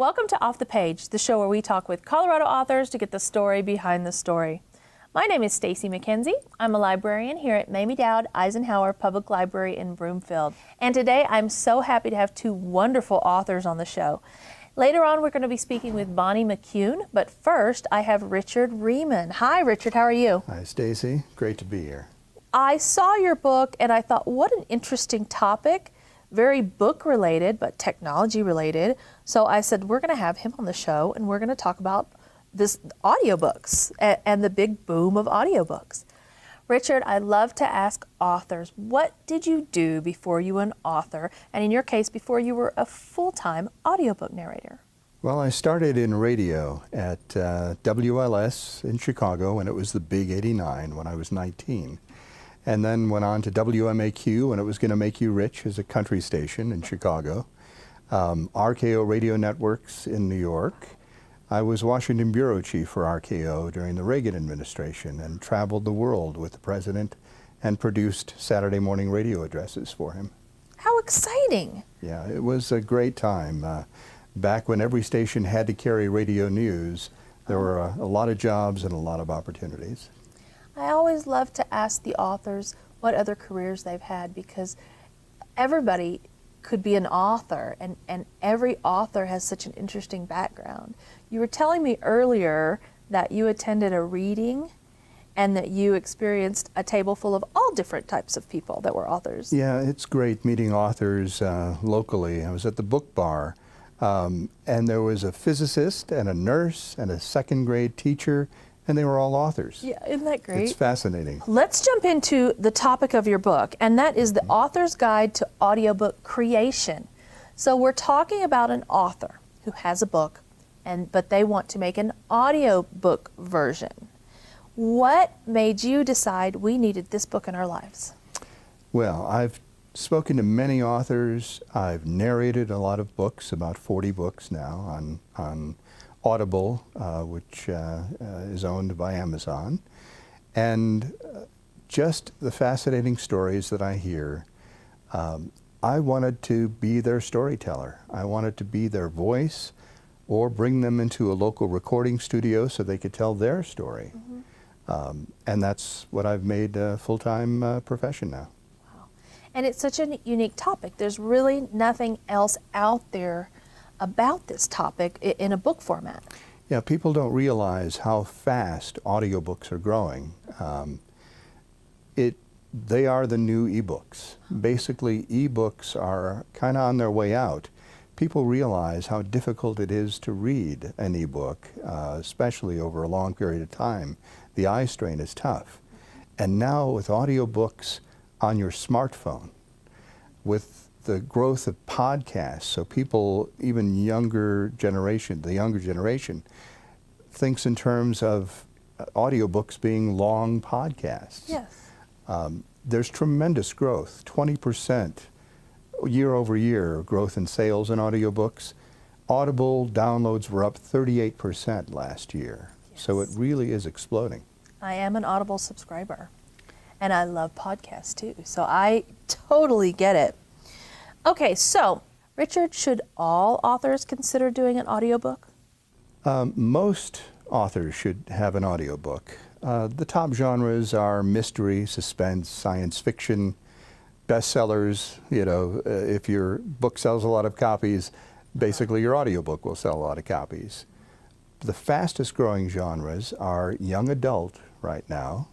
Welcome to Off the Page, the show where we talk with Colorado authors to get the story behind the story. My name is Stacy McKenzie. I'm a librarian here at Mamie Doud Eisenhower Public Library in Broomfield. And today I'm so happy to have two wonderful authors on the show. Later on we're going to be speaking with Bonnie McCune, but first I have Richard Rieman. Hi Richard, how are you? Hi Stacy, great to be here. I saw your book and I thought, what an interesting topic. Very book related, but technology related. So I said, we're going to have him on the show and we're going to talk about this audiobooks and the big boom of audiobooks. Richard, I love to ask authors, what did you do before you were an author? And in your case, before you were a full-time audiobook narrator? Well, I started in radio at WLS in Chicago when it was the Big 89 when I was 19. And then went on to WMAQ when it was going to make you rich as a country station in Chicago. RKO Radio Networks in New York. I was Washington Bureau Chief for RKO during the Reagan administration and traveled the world with the president and produced Saturday morning radio addresses for him. How exciting! Yeah, it was a great time. Back when every station had to carry radio news, there were a lot of jobs and a lot of opportunities. I always love to ask the authors what other careers they've had because everybody could be an author and every author has such an interesting background. You were telling me earlier that you attended a reading and that you experienced a table full of all different types of people that were authors. Yeah, it's great meeting authors locally. I was at the book bar and there was a physicist and a nurse and a second grade teacher, and they were all authors. Yeah, isn't that great? It's fascinating. Let's jump into the topic of your book, and that is the author's guide to audiobook creation. So we're talking about an author who has a book, but they want to make an audiobook version. What made you decide we needed this book in our lives? Well, I've spoken to many authors. I've narrated a lot of books, about 40 books now on Audible, which is owned by Amazon, and just the fascinating stories that I hear. I wanted to be their storyteller. I wanted to be their voice or bring them into a local recording studio so they could tell their story. Mm-hmm. And that's what I've made a full-time profession now. Wow. And it's such a unique topic. There's really nothing else out there about this topic in a book format. Yeah, people don't realize how fast audiobooks are growing. They are the new ebooks. Basically, ebooks are kind of on their way out. People realize how difficult it is to read an ebook, especially over a long period of time. The eye strain is tough. And now with audiobooks on your smartphone, with the growth of podcasts, so people, even the younger generation, thinks in terms of audiobooks being long podcasts. Yes. There's tremendous growth, 20% year over year growth in sales in audiobooks. Audible downloads were up 38% last year. Yes. So it really is exploding. I am an Audible subscriber and I love podcasts too, so I totally get it. Okay, so, Richard, should all authors consider doing an audiobook? Most authors should have an audiobook. The top genres are mystery, suspense, science fiction, bestsellers. You know, if your book sells a lot of copies, basically your audiobook will sell a lot of copies. The fastest growing genres are young adult right now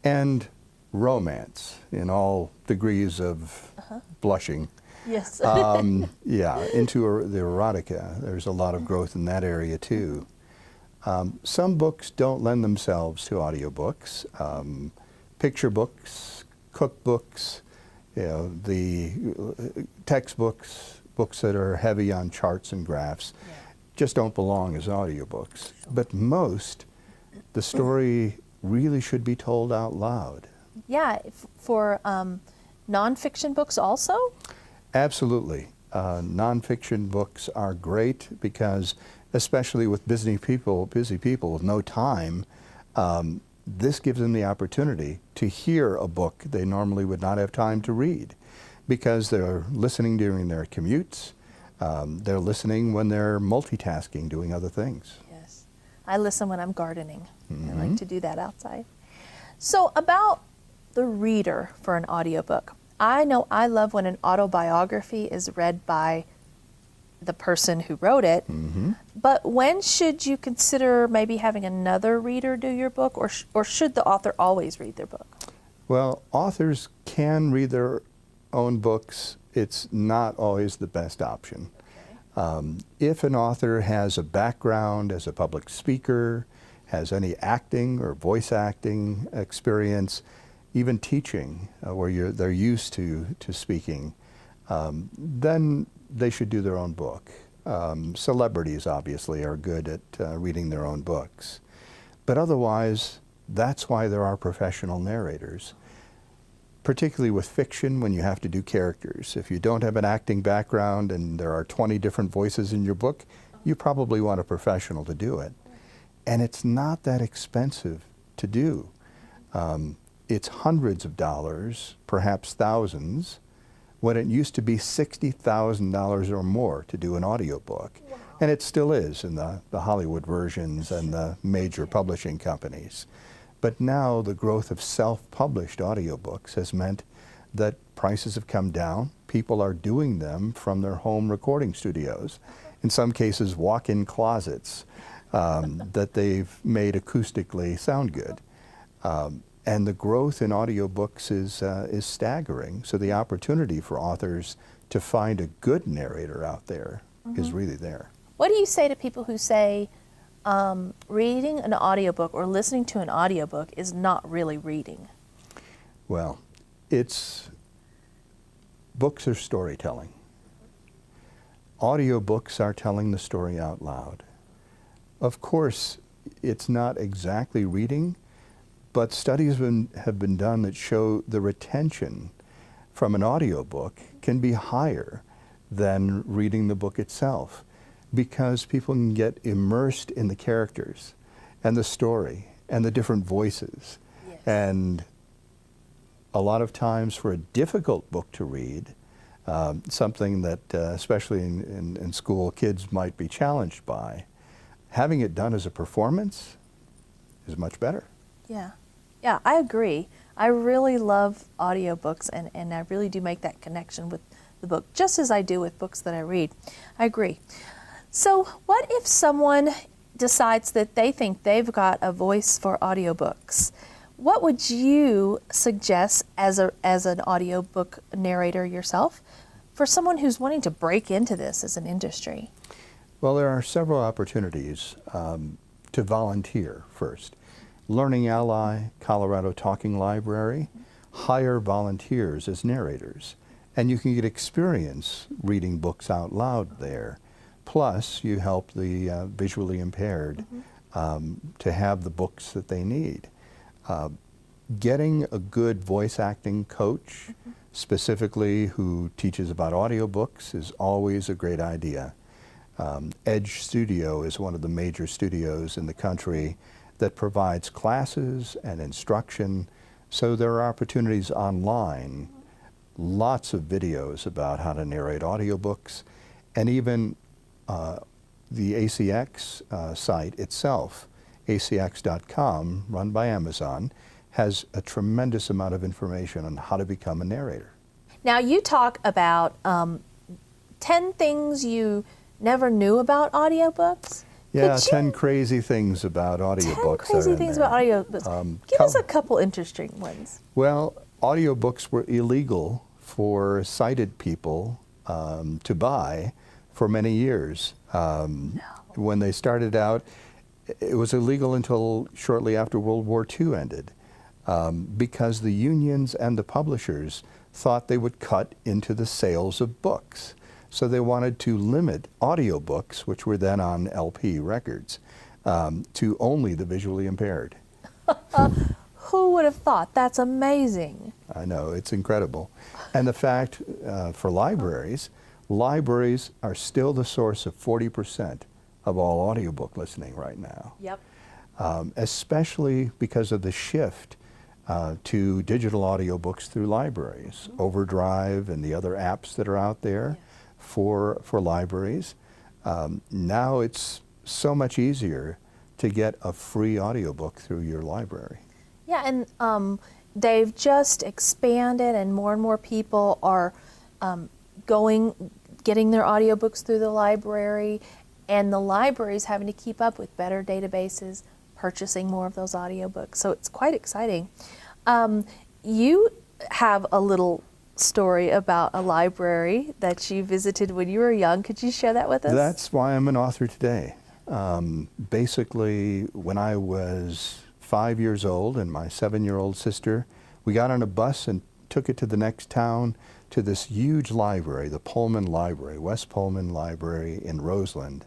and romance in all degrees of blushing. Yes. Yeah, into the erotica. There's a lot of growth in that area too. Some books don't lend themselves to audiobooks. Picture books, cookbooks, you know, the textbooks, books that are heavy on charts and graphs, just don't belong as audiobooks. But most, the story really should be told out loud. Yeah, for nonfiction books also? Absolutely. Nonfiction books are great because, especially with busy people with no time, this gives them the opportunity to hear a book they normally would not have time to read because they're listening during their commutes, They're listening when they're multitasking, doing other things. Yes. I listen when I'm gardening. I Mm-hmm. like to do that outside. So about the reader for an audiobook. I know I love when an autobiography is read by the person who wrote it, Mm-hmm. but when should you consider maybe having another reader do your book, or should the author always read their book? Well, authors can read their own books. It's not always the best option. If an author has a background as a public speaker, has any acting or voice acting experience, even teaching, where they're used to speaking, then they should do their own book. Celebrities obviously are good at reading their own books. But otherwise, that's why there are professional narrators, particularly with fiction when you have to do characters. If you don't have an acting background and there are 20 different voices in your book, you probably want a professional to do it. And it's not that expensive to do. It's hundreds of dollars, perhaps thousands, when it used to be $60,000 or more to do an audiobook. Wow. And it still is in the Hollywood versions and the major publishing companies. But now the growth of self-published audiobooks has meant that prices have come down. People are doing them from their home recording studios, in some cases walk-in closets that they've made acoustically sound good. And the growth in audiobooks is staggering. So the opportunity for authors to find a good narrator out there is really there. What do you say to people who say reading an audiobook or listening to an audiobook is not really reading? Well, books are storytelling. Audiobooks are telling the story out loud. Of course, it's not exactly reading, but studies have been done that show the retention from an audiobook can be higher than reading the book itself, because people can get immersed in the characters and the story and the different voices. Yes. And a lot of times for a difficult book to read, something that especially in school kids might be challenged by, having it done as a performance is much better. Yeah. Yeah, I agree. I really love audiobooks, and I really do make that connection with the book, just as I do with books that I read. I agree. So what if someone decides that they think they've got a voice for audiobooks? What would you suggest as an audiobook narrator yourself for someone who's wanting to break into this as an industry? Well, there are several opportunities to volunteer first. Learning Ally, Colorado Talking Library, hire volunteers as narrators. And you can get experience reading books out loud there. Plus, you help the visually impaired to have the books that they need. Getting a good voice acting coach, specifically who teaches about audiobooks, is always a great idea. Edge Studio is one of the major studios in the country that provides classes and instruction. So there are opportunities online, lots of videos about how to narrate audiobooks, and even the ACX site itself, acx.com, run by Amazon, has a tremendous amount of information on how to become a narrator. Now, you talk about 10 things you never knew about audiobooks. Yeah, 10 crazy things about audiobooks. 10 crazy things about audiobooks. Give us a couple interesting ones. Well, audiobooks were illegal for sighted people to buy for many years. When they started out, it was illegal until shortly after World War II ended, because the unions and the publishers thought they would cut into the sales of books. So they wanted to limit audiobooks, which were then on LP records, to only the visually impaired. Who would have thought? That's amazing. I know, it's incredible. And the fact for libraries are still the source of 40% of all audiobook listening right now. Yep. Especially because of the shift to digital audiobooks through libraries, Overdrive and the other apps that are out there. for libraries. Now it's so much easier to get a free audiobook through your library. Yeah, and they've just expanded, and more people are getting their audiobooks through the library, and the library's having to keep up with better databases, purchasing more of those audiobooks. So it's quite exciting. You have a little story about a library that you visited when you were young. Could you share that with us? That's why I'm an author today. Basically, when I was 5 years old and my 7-year-old sister, we got on a bus and took it to the next town to this huge library, the Pullman Library, West Pullman Library in Roseland.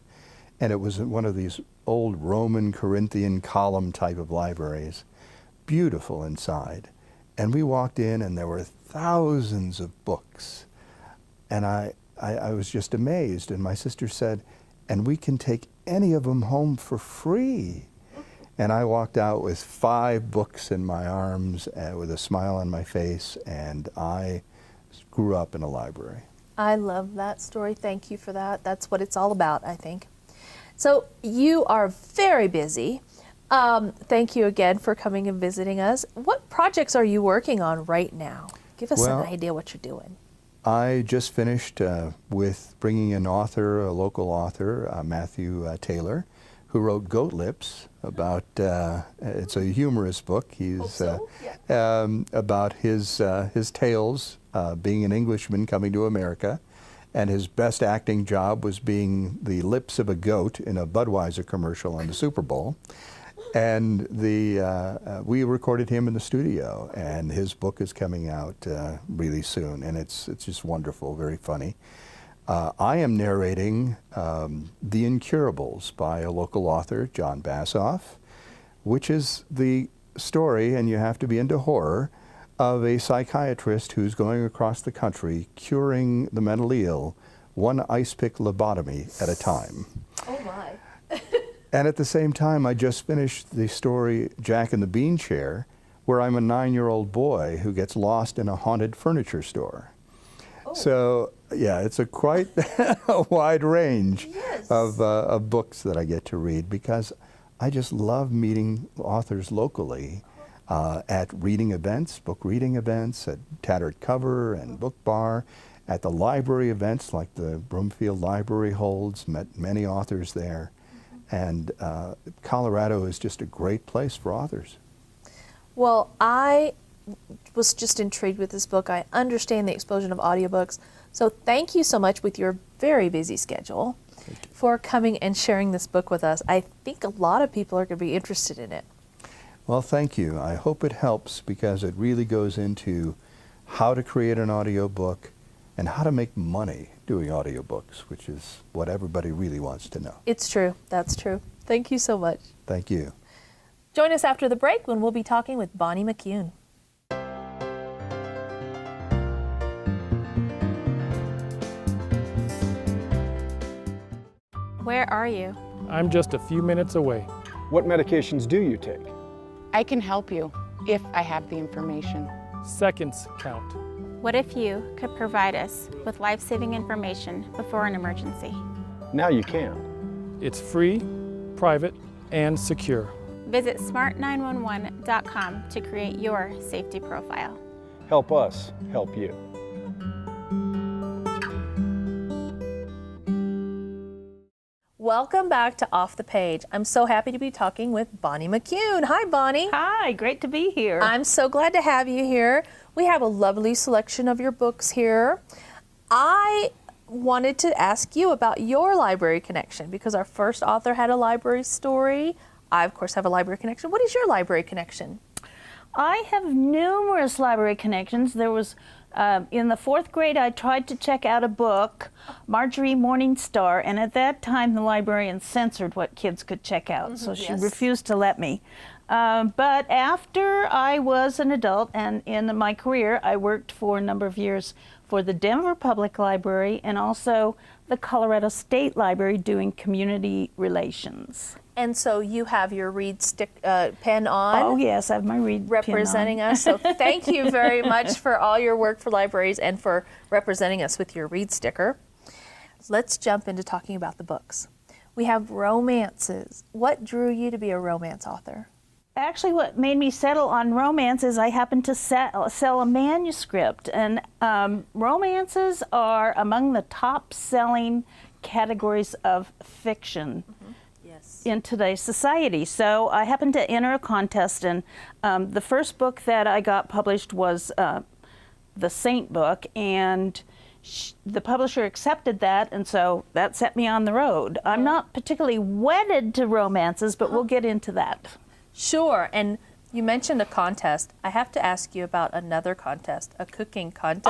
And it was one of these old Roman Corinthian column type of libraries, beautiful inside. And we walked in and there were thousands of books. And I was just amazed. And my sister said, and we can take any of them home for free. And I walked out with 5 books in my arms with a smile on my face, and I grew up in a library. I love that story. Thank you for that. That's what it's all about, I think. So you are very busy. Thank you again for coming and visiting us. What projects are you working on right now? Give us an idea what you're doing. I just finished with bringing an author, a local author, Matthew Taylor, who wrote Goat Lips about, it's a humorous book. He's about his tales, being an Englishman coming to America, and his best acting job was being the lips of a goat in a Budweiser commercial on the Super Bowl. And we recorded him in the studio, and his book is coming out really soon, and it's just wonderful, very funny. I am narrating The Incurables by a local author, John Bassoff, which is the story, and you have to be into horror, of a psychiatrist who's going across the country curing the mentally ill, one ice pick lobotomy at a time. Oh my. And at the same time, I just finished the story Jack and the Bean Chair, where I'm a 9-year-old boy who gets lost in a haunted furniture store. Oh. So, yeah, it's a quite a wide range of books that I get to read, because I just love meeting authors locally at reading events, book reading events, at Tattered Cover and Book Bar, at the library events like the Broomfield Library holds, met many authors there. And Colorado is just a great place for authors. Well, I was just intrigued with this book. I understand the explosion of audiobooks. So thank you so much with your very busy schedule for coming and sharing this book with us. I think a lot of people are going to be interested in it. Well, thank you. I hope it helps, because it really goes into how to create an audiobook and how to make money doing audiobooks, which is what everybody really wants to know. It's true. That's true. Thank you so much. Thank you. Join us after the break when we'll be talking with Bonnie McCune. Where are you? I'm just a few minutes away. What medications do you take? I can help you if I have the information. Seconds count. What if you could provide us with life-saving information before an emergency? Now you can. It's free, private, and secure. Visit smart911.com to create your safety profile. Help us help you. Welcome back to Off the Page. I'm so happy to be talking with Bonnie McCune. Hi, Bonnie. Hi, great to be here. I'm so glad to have you here. We have a lovely selection of your books here. I wanted to ask you about your library connection, because our first author had a library story. I, of course, have a library connection. What is your library connection? I have numerous library connections. There was, in the 4th grade, I tried to check out a book, Marjorie Morningstar, and at that time the librarian censored what kids could check out, so she refused to let me. But after I was an adult and in my career, I worked for a number of years for the Denver Public Library and also the Colorado State Library doing community relations. And so you have your Reed pen on. Oh yes, I have my Reed representing pen on. us. So thank you very much for all your work for libraries and for representing us with your Reed sticker. let's jump into talking about the books. We have romances. What drew you to be a romance author? Actually, what made me settle on romance is I happened to sell a manuscript, and romances are among the top-selling categories of fiction in today's society. So I happened to enter a contest, and the first book that I got published was the Saint book, and the publisher accepted that, and so that set me on the road. I'm not particularly wedded to romances, but we'll get into that. Sure, and you mentioned a contest. I have to ask you about another contest, a cooking contest.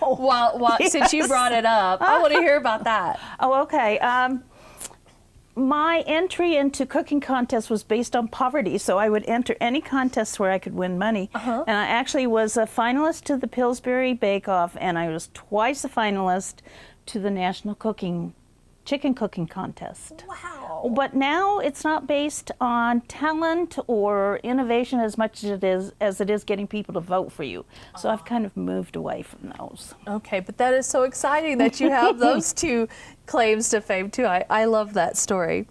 Oh, Since you brought it up, I want to hear about that. Oh, okay. My entry into cooking contests was based on poverty, so I would enter any contests where I could win money. And I actually was a finalist to the Pillsbury Bake Off, and I was twice a finalist to the National Chicken Cooking Contest. Wow. But now it's not based on talent or innovation as much as it is getting people to vote for you. So I've kind of moved away from those. Okay, but that is so exciting that you have those two claims to fame too. I love that story.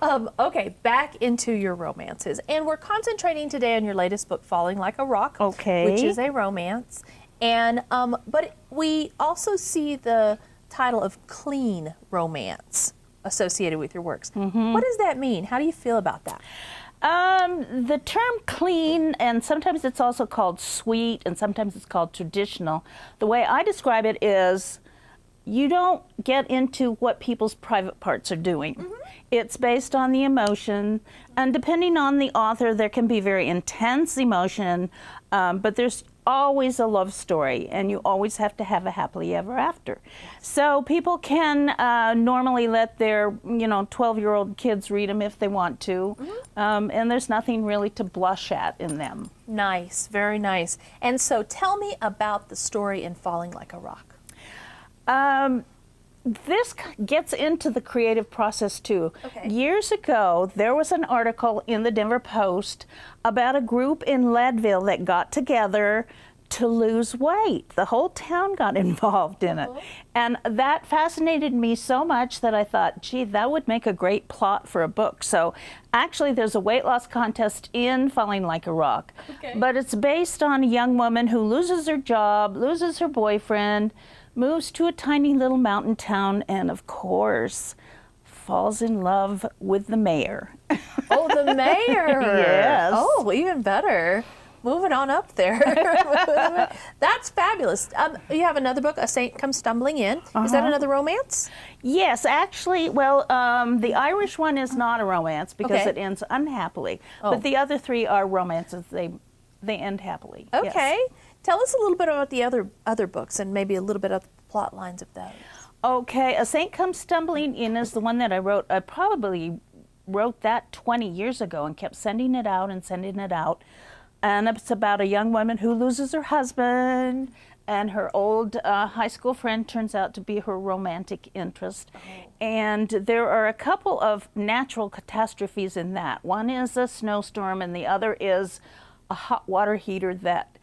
Okay, back into your romances. And we're concentrating today on your latest book, Falling Like a Rock, Okay. which is a romance. And but we also see the title of clean romance associated with your works. What does that mean? How do you feel about that? The term clean, and sometimes it's also called sweet, and sometimes it's called traditional. The way I describe it is you don't get into what people's private parts are doing. It's based on the emotion, and depending on the author, there can be very intense emotion, but there's always a love story, and you always have to have a happily ever after. So people can normally let their 12-year-old kids read them if they want to, and there's nothing really to blush at in them. Nice, very nice. And so tell me about the story in Falling Like a Rock. This gets into the creative process too. Okay. Years ago, there was an article in the Denver Post about a group in Leadville that got together to lose weight. The whole town got involved in it. And that fascinated me so much that I thought, gee, that would make a great plot for a book. So actually, there's a weight loss contest in Falling Like a Rock. Okay. But it's based on a young woman who loses her job, loses her boyfriend, moves to a tiny little mountain town, and of course, falls in love with the mayor. Oh, the mayor. Yes. Oh, well, even better. Moving on up there. That's fabulous. You have another book, A Saint Comes Stumbling In. Is that another romance? Yes, actually, well, the Irish one is not a romance because Okay. it ends unhappily. Oh. But the other three are romances. They end happily. yes. Okay. Tell us a little bit about the other books and maybe a little bit of the plot lines of those. Okay, A Saint Comes Stumbling In is the one that I wrote. I probably wrote that 20 years ago and kept sending it out and sending it out. And it's about a young woman who loses her husband, and her old high school friend turns out to be her romantic interest. And there are a couple of natural catastrophes in that. One is a snowstorm, and the other is a hot water heater that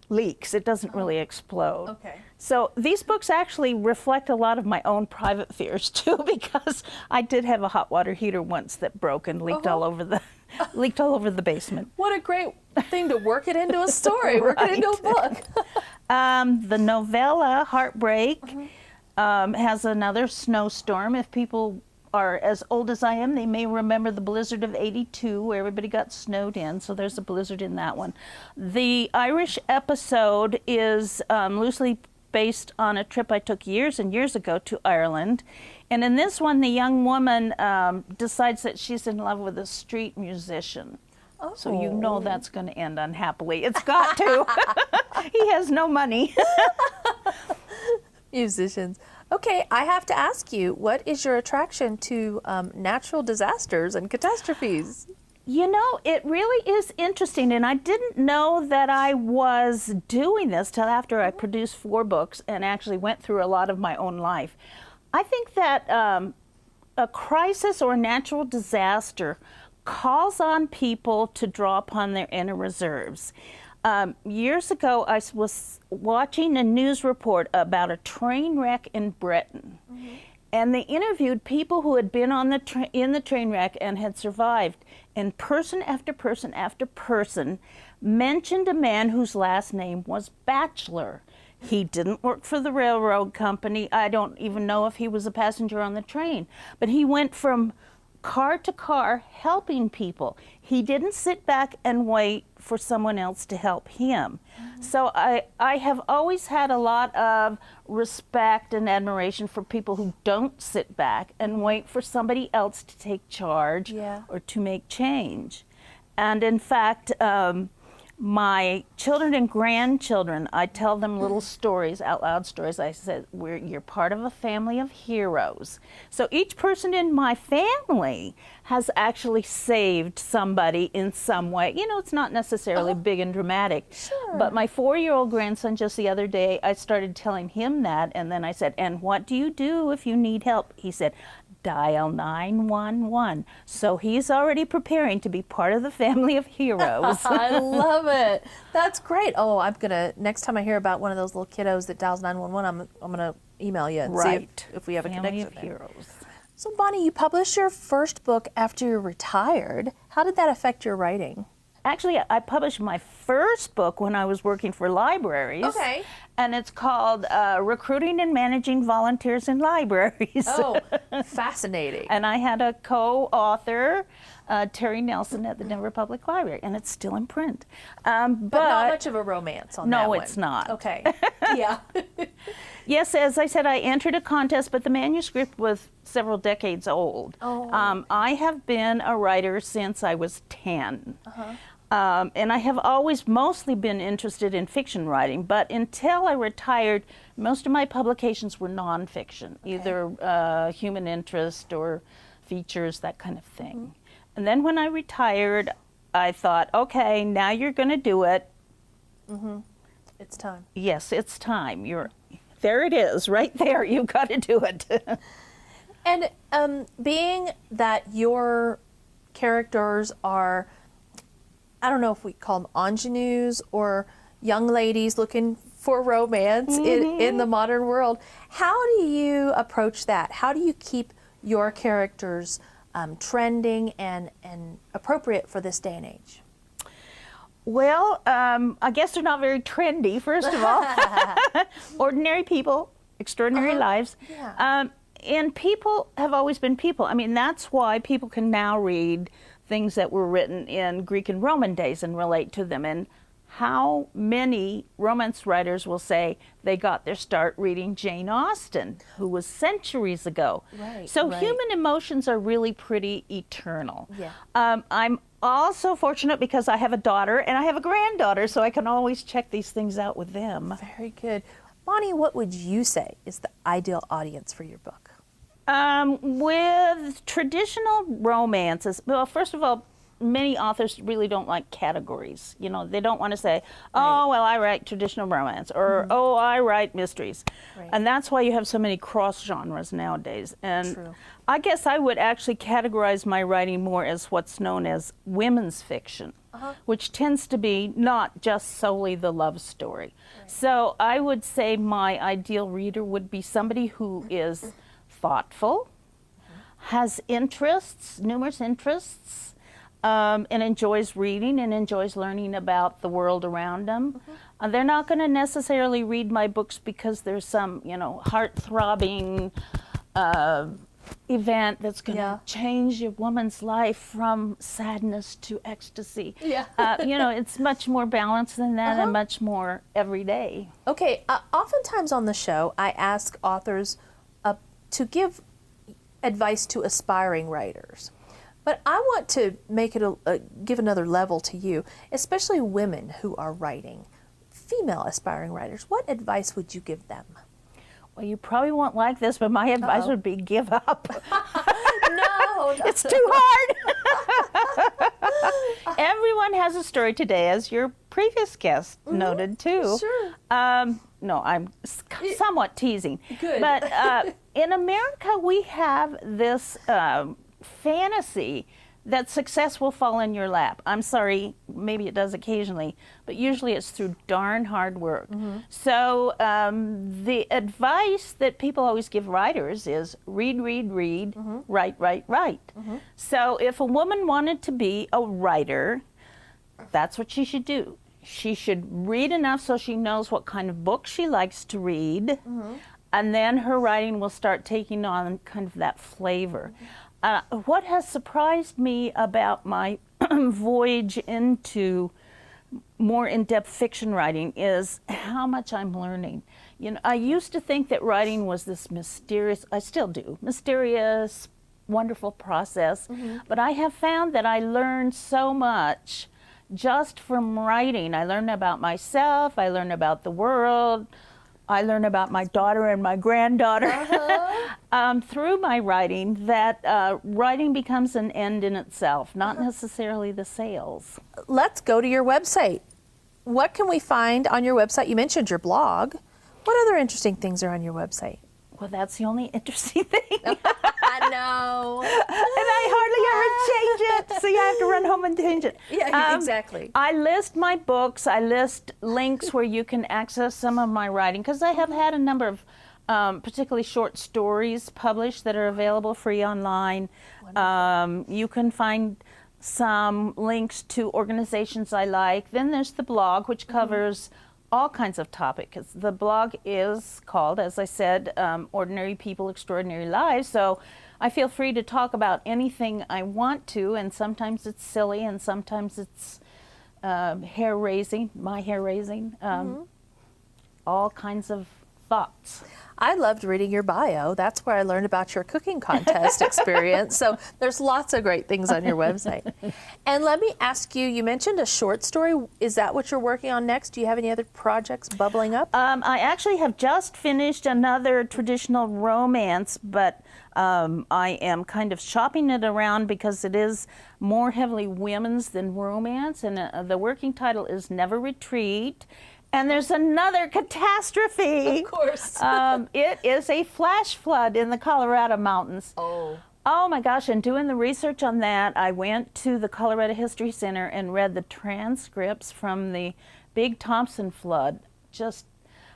leaks. It doesn't really explode. Okay. So these books actually reflect a lot of my own private fears too, because I did have a hot water heater once that broke and leaked all over the basement. What a great thing to work it into a story, work it into a book. The novella Heartbreak has another snowstorm. If people are as old as I am, they may remember the blizzard of '82 where everybody got snowed in, so there's a blizzard in that one. The Irish episode is loosely based on a trip I took years and years ago to Ireland. And in this one, the young woman decides that she's in love with a street musician. Oh. So you know that's going to end unhappily. It's got to. He has no money. Musicians. Okay, I have to ask you, what is your attraction to natural disasters and catastrophes? You know, it really is interesting, and I didn't know that I was doing this till after I produced 4 books and actually went through a lot of my own life. I think that a crisis or natural disaster calls on people to draw upon their inner reserves. Years ago, I was watching a news report about a train wreck in Britain. And they interviewed people who had been on in the train wreck and had survived. And person after person after person mentioned a man whose last name was Batchelor. He didn't work for the railroad company. I don't even know if he was a passenger on the train. But he went from car to car helping people. He didn't sit back and wait for someone else to help him. So I have always had a lot of respect and admiration for people who don't sit back and wait for somebody else to take charge or to make change. And in fact, my children and grandchildren, I tell them little stories, out loud stories. I said, you're part of a family of heroes. So each person in my family has actually saved somebody in some way. You know, it's not necessarily big and dramatic. Sure. But my 4-year-old grandson, just the other day, I started telling him that, and then I said, and what do you do if you need help? He said, dial 911. So he's already preparing to be part of the family of heroes. I love it. That's great. Oh, I'm gonna, next time I hear about one of those little kiddos that dials 911, I'm gonna email you and see if we have a Family connection of there. heroes. So Bonnie, you published your first book after you retired. How did that affect your writing? Actually, I published my first book when I was working for libraries. Okay. And it's called Recruiting and Managing Volunteers in Libraries. Oh, fascinating. And I had a co-author, Terry Nelson at the Denver Public Library, and it's still in print. But not much of a romance on that No, one. it's not. Okay. Yeah. Yes, as I said, I entered a contest, but the manuscript was several decades old. Oh. I have been a writer since I was 10. And I have always mostly been interested in fiction writing, but until I retired, most of my publications were nonfiction, either human interest or features, that kind of thing. And then when I retired, I thought, okay, now you're going to do it. It's time. Yes, it's time. There it is, right there. You've got to do it. And being that your characters are, I don't know if we call them ingenues or young ladies looking for romance in the modern world, how do you approach that? How do you keep your characters trending and appropriate for this day and age? Well, I guess they're not very trendy, first of all. Ordinary people, extraordinary lives. Yeah. And people have always been people. I mean, that's why people can now read things that were written in Greek and Roman days and relate to them. And how many romance writers will say they got their start reading Jane Austen, who was centuries ago. Right, so right. human emotions are really pretty eternal. Yeah. I'm also fortunate because I have a daughter and I have a granddaughter, so I can always check these things out with them. Very good. Bonnie, what would you say is the ideal audience for your book? With traditional romances, well, first of all, many authors really don't like categories. You know, they don't want to say, oh, well, I write traditional romance, or oh, I write mysteries. Right. And that's why you have so many cross genres nowadays. And True. I guess I would actually categorize my writing more as what's known as women's fiction, which tends to be not just solely the love story. Right. So I would say my ideal reader would be somebody who is thoughtful, has interests, numerous interests, and enjoys reading and enjoys learning about the world around them. They're not going to necessarily read my books because there's some, heart-throbbing event that's going to change a woman's life from sadness to ecstasy. Yeah. It's much more balanced than that and much more everyday. Okay, oftentimes on the show, I ask authors to give advice to aspiring writers. But I want to make it give another level to you, especially women who are writing, female aspiring writers. What advice would you give them? Well, you probably won't like this, but my advice would be give up. No, It's too hard. Everyone has a story today, as your previous guest noted too. Sure. No, I'm somewhat teasing. Good. But in America, we have this fantasy that success will fall in your lap. I'm sorry, maybe it does occasionally, but usually it's through darn hard work. So the advice that people always give writers is read, read, read, write, write, write. So if a woman wanted to be a writer, that's what she should do. She should read enough so she knows what kind of books she likes to read, and then her writing will start taking on kind of that flavor. What has surprised me about my voyage into more in-depth fiction writing is how much I'm learning. You know, I used to think that writing was this mysterious, I still do, mysterious, wonderful process, but I have found that I learn so much just from writing. I learn about myself, I learn about the world, I learn about my daughter and my granddaughter through my writing, that writing becomes an end in itself, not necessarily the sales. Let's go to your website. What can we find on your website? You mentioned your blog. What other interesting things are on your website? Well, that's the only interesting thing. I know. And I hardly ever change it, so you have to run home and change it. Yeah, exactly. I list my books. I list links where you can access some of my writing, because I have had a number of particularly short stories published that are available free online. You can find some links to organizations I like. Then there's the blog, which covers all kinds of topics. The blog is called, as I said, Ordinary People, Extraordinary Lives. So I feel free to talk about anything I want to, and sometimes it's silly, and sometimes it's hair-raising, my hair-raising, all kinds of thoughts. I loved reading your bio. That's where I learned about your cooking contest experience. So there's lots of great things on your website. And let me ask you, you mentioned a short story. Is that what you're working on next? Do you have any other projects bubbling up? I actually have just finished another traditional romance, but I am kind of shopping it around because it is more heavily women's than romance. And the working title is Never Retreat. And there's another catastrophe. Of course. It is a flash flood in the Colorado mountains. Oh my gosh, and doing the research on that, I went to the Colorado History Center and read the transcripts from the Big Thompson flood. Just,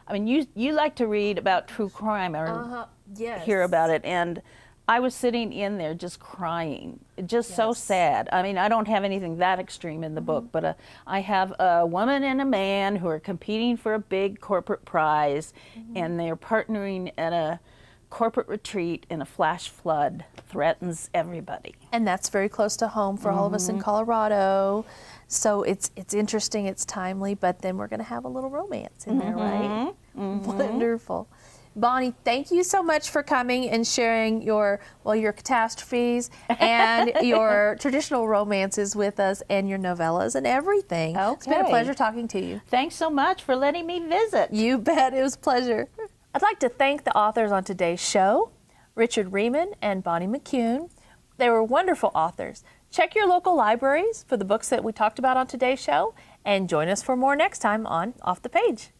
I mean, you like to read about true crime or yes. hear about it, and I was sitting in there just crying, just so sad. I mean, I don't have anything that extreme in the book, but I have a woman and a man who are competing for a big corporate prize, and they're partnering at a corporate retreat, and a flash flood threatens everybody. And that's very close to home for all of us in Colorado. So it's interesting, it's timely, but then we're going to have a little romance in there, right? Wonderful. Bonnie, thank you so much for coming and sharing your catastrophes and your traditional romances with us, and your novellas and everything. Okay. It's been a pleasure talking to you. Thanks so much for letting me visit. You bet, it was a pleasure. I'd like to thank the authors on today's show, Richard Rieman and Bonnie McCune. They were wonderful authors. Check your local libraries for the books that we talked about on today's show, and join us for more next time on Off the Page.